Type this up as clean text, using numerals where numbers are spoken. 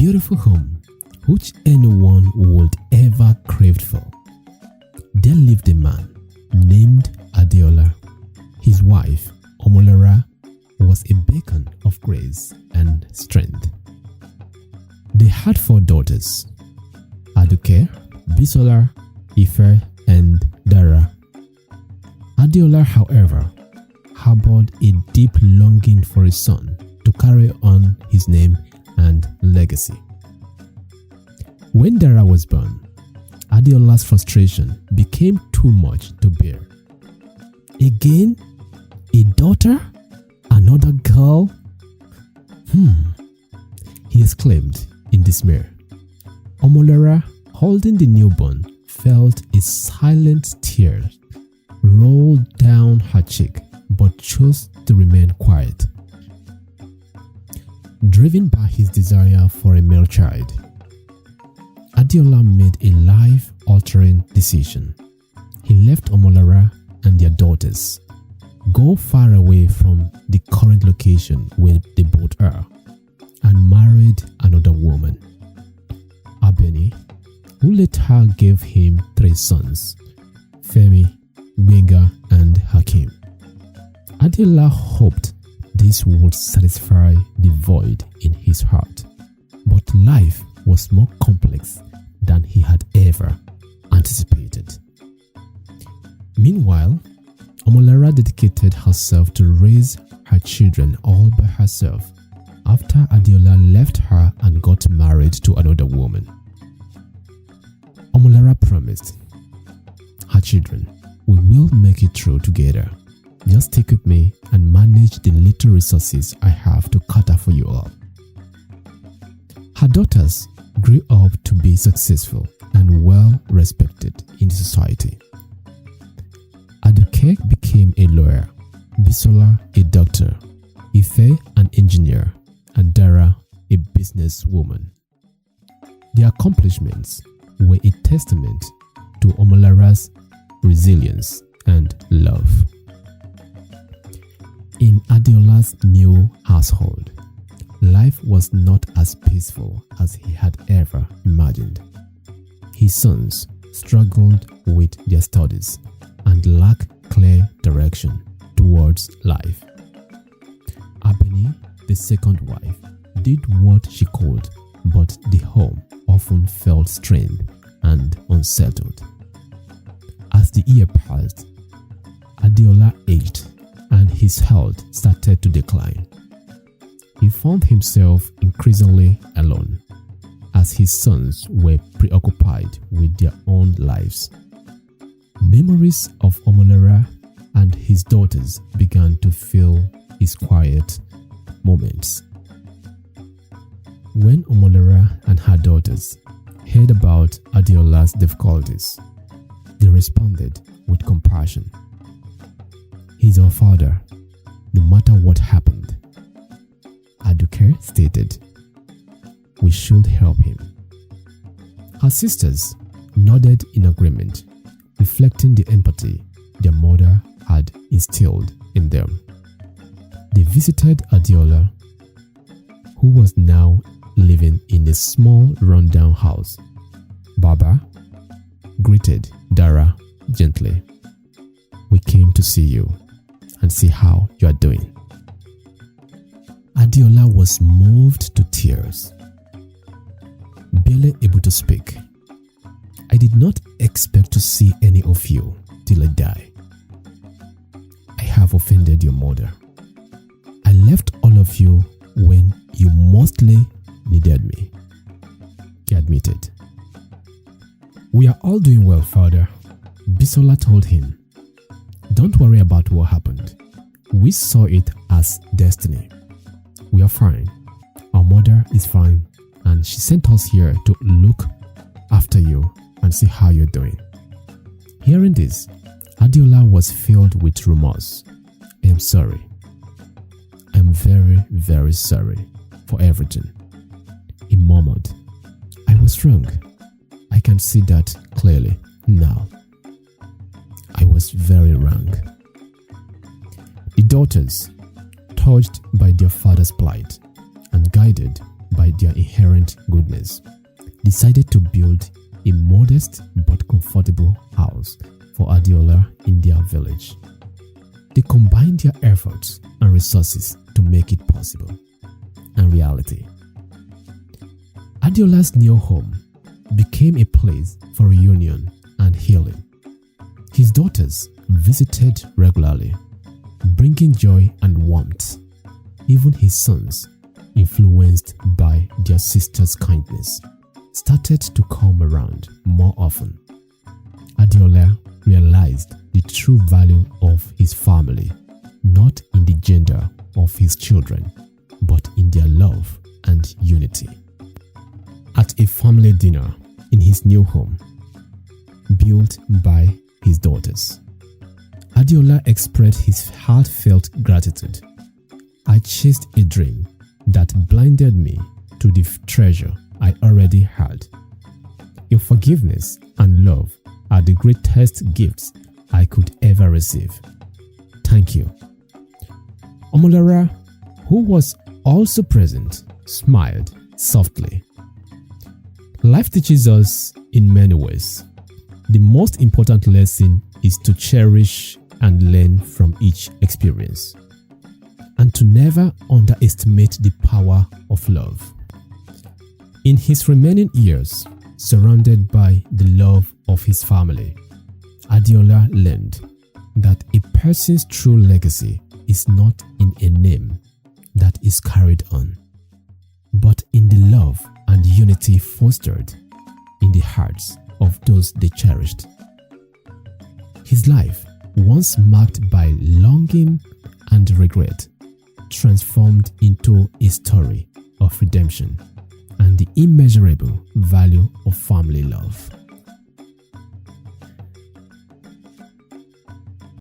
beautiful home which anyone would ever craved for, there lived a man named Adeola. His wife, Omolara, was a beacon of grace and strength. They had 4 daughters: Aduke, Bisola, Ife, and Dara. Adeola, however, harbored a deep longing for a son to carry on his name and legacy. When Dara was born, Adeola's frustration became too much to bear. Again? A daughter? Another girl? He exclaimed in dismay. Omolara, holding the newborn, felt a silent tear roll down her cheek, but chose to remain quiet. Driven by his desire for a male child, Adeola made a life-altering decision. He left Omolara and their daughters, go far away from the current location where they both are, and married another woman, Abeni, who later gave him 3 sons, Femi, Benga, and Hakim. Adeola hoped this would satisfy the void in his heart, but life was more complex than he had ever anticipated. Meanwhile, Omolara dedicated herself to raise her children all by herself after Adeola left her and got married to another woman. Omolara promised, "Her children, we will make it through together. Just stick with me and manage the little resources I have to cater for you all." Her daughters grew up to be successful and well respected in society. Aduke became a lawyer, Bisola a doctor, Ife an engineer, and Dara a businesswoman. Their accomplishments were a testament to Omolara's resilience and love. In Adeola's new household, life was not as peaceful as he had ever imagined. His sons struggled with their studies and lacked clear direction towards life. Abeni, the second wife, did what she could, but the home often felt strained and unsettled. As the year passed, Adeola aged and his health started to decline. He found himself increasingly alone as his sons were preoccupied with their own lives. Memories of Omolara and his daughters began to fill his quiet moments. When Omolara and her daughters heard about Adeola's difficulties, they responded with compassion. "He's our father, no matter what happened," Aduke stated. "We should help him." Her sisters nodded in agreement, reflecting the empathy their mother had instilled in them. They visited Adeola, who was now living in a small rundown house. Baba greeted Dara gently. "We came to see you and see how you are doing." Adeola was moved to tears, barely able to speak. "I did not expect to see any of you till I die. I have offended your mother. I left all of you when you mostly needed me," he admitted. "We are all doing well, father," Bisola told him. "Don't worry about what happened. We saw it as destiny. We are fine. Our mother is fine, and she sent us here to look after you and see how you're doing." Hearing this, Adeola was filled with remorse. "I am sorry. I am very, very sorry for everything," he murmured. "I was wrong. I can see that clearly now. I was very wrong." The daughters, touched by their father's plight and guided by their inherent goodness, decided to build a modest but comfortable house for Adeola in their village. They combined their efforts and resources to make it possible and reality. Adeola's new home became a place for reunion and healing. His daughters visited regularly, bringing joy and warmth. Even his sons, influenced by their sister's kindness, started to come around more often. Adeola realized the true value of his family, not in the gender of his children, but in their love and unity. At a family dinner in his new home, built by his daughters, Adeola expressed his heartfelt gratitude. "I chased a dream that blinded me to the treasure I already had. Your forgiveness and love are the greatest gifts I could ever receive. Thank you." Omolara, who was also present, smiled softly. Life teaches us in many ways. The most important lesson is to cherish and learn from each experience, and to never underestimate the power of love. In his remaining years, surrounded by the love of his family, Adeola learned that a person's true legacy is not in a name that is carried on, but in the love and unity fostered in the hearts of those they cherished. His life, once marked by longing and regret, transformed into a story of redemption and the immeasurable value of family love.